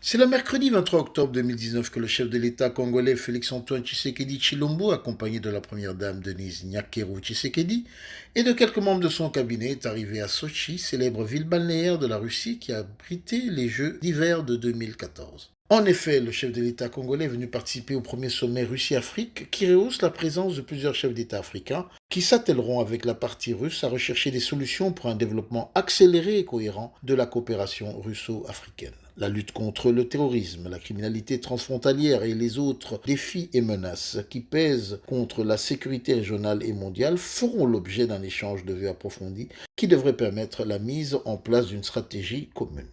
C'est le mercredi 23 octobre 2019 que le chef de l'État congolais Félix-Antoine Tshisekedi Tshilombo, accompagné de la première dame Denise Nyakero Tshisekedi et de quelques membres de son cabinet, est arrivé à Sochi, célèbre ville balnéaire de la Russie qui a abrité les Jeux d'hiver de 2014. En effet, le chef de l'État congolais est venu participer au premier sommet Russie-Afrique qui rehausse la présence de plusieurs chefs d'État africains qui s'attelleront avec la partie russe à rechercher des solutions pour un développement accéléré et cohérent de la coopération russo-africaine. La lutte contre le terrorisme, la criminalité transfrontalière et les autres défis et menaces qui pèsent contre la sécurité régionale et mondiale feront l'objet d'un échange de vues approfondi qui devrait permettre la mise en place d'une stratégie commune.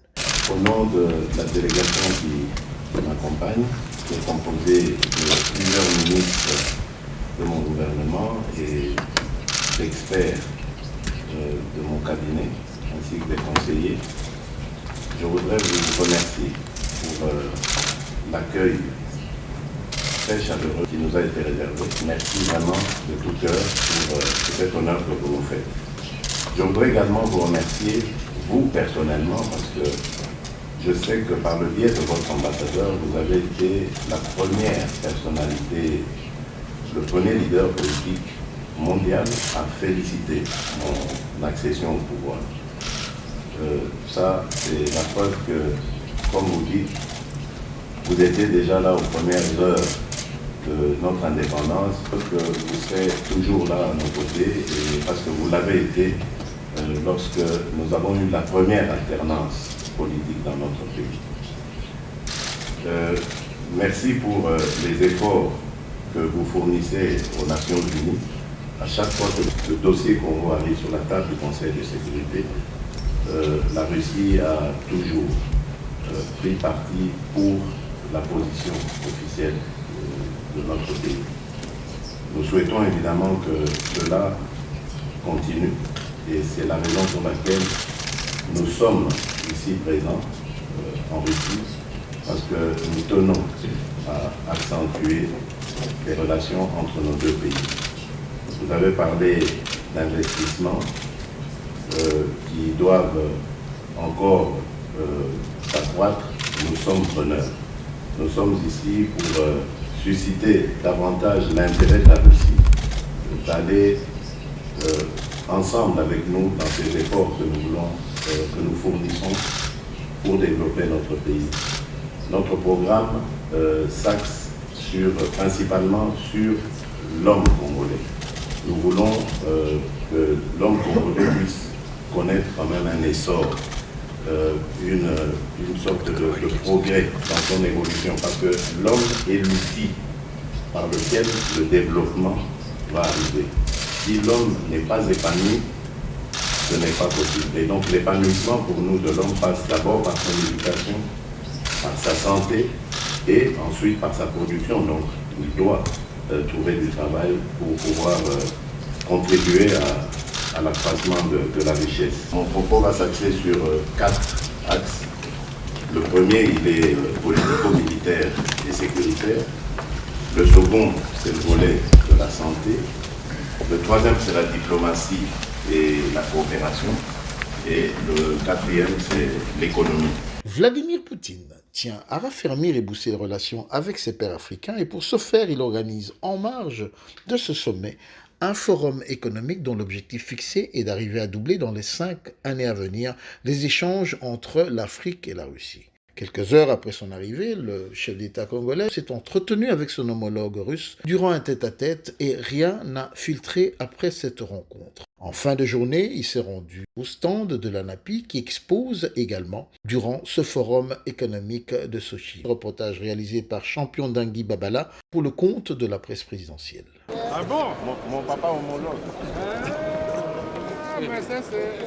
Au nom de la délégation qui m'accompagne, qui est composée de plusieurs ministres de mon gouvernement et d'experts de mon cabinet, ainsi que des conseillers, je voudrais vous remercier pour l'accueil très chaleureux qui nous a été réservé. Merci vraiment de tout cœur pour cet honneur que vous nous faites. Je voudrais également vous remercier, vous personnellement, parce que je sais que par le biais de votre ambassadeur, vous avez été la première personnalité, le premier leader politique mondial à féliciter mon accession au pouvoir. Ça, c'est la preuve que, comme vous dites, vous étiez déjà là aux premières heures de notre indépendance, que vous serez toujours là à nos côtés, et parce que vous l'avez été lorsque nous avons eu la première alternance politique dans notre pays. Merci pour les efforts que vous fournissez aux Nations Unies. À chaque fois que le dossier Congo arrive sur la table du Conseil de sécurité, la Russie a toujours pris parti pour la position officielle de notre pays. Nous souhaitons évidemment que cela continue et c'est la raison pour laquelle nous sommes ici présents en Russie, parce que nous tenons à accentuer les relations entre nos deux pays. Vous avez parlé d'investissements qui doivent encore s'accroître. Nous sommes preneurs. Nous sommes ici pour susciter davantage l'intérêt de la Russie, d'aller ensemble avec nous dans ces efforts que nous voulons, que nous fournissons pour développer notre pays. Notre programme s'axe principalement sur l'homme congolais. Nous voulons que l'homme congolais puisse connaître quand même un essor, une sorte de progrès dans son évolution, parce que l'homme est l'outil par lequel le développement va arriver. Si l'homme n'est pas épanoui, ce n'est pas possible. Et donc l'épanouissement pour nous de l'homme passe d'abord par son éducation, par sa santé et ensuite par sa production. Donc il doit trouver du travail pour pouvoir contribuer à l'accroissement de la richesse. Mon propos va s'axer sur 4 axes. Le premier, il est politico-militaire et sécuritaire. Le second, c'est le volet de la santé. Le troisième, c'est la diplomatie et la coopération. Et le quatrième, c'est l'économie. Vladimir Poutine tient à raffermir et booster les relations avec ses pairs africains et pour ce faire, il organise en marge de ce sommet un forum économique dont l'objectif fixé est d'arriver à doubler dans les 5 années à venir les échanges entre l'Afrique et la Russie. Quelques heures après son arrivée, le chef d'État congolais s'est entretenu avec son homologue russe durant un tête-à-tête et rien n'a filtré après cette rencontre. En fin de journée, il s'est rendu au stand de l'ANAPI qui expose également durant ce forum économique de Sochi. Reportage réalisé par Champion Dangui Babala pour le compte de la presse présidentielle. Ah bon? Mon papa homologue. Ah, mais ça c'est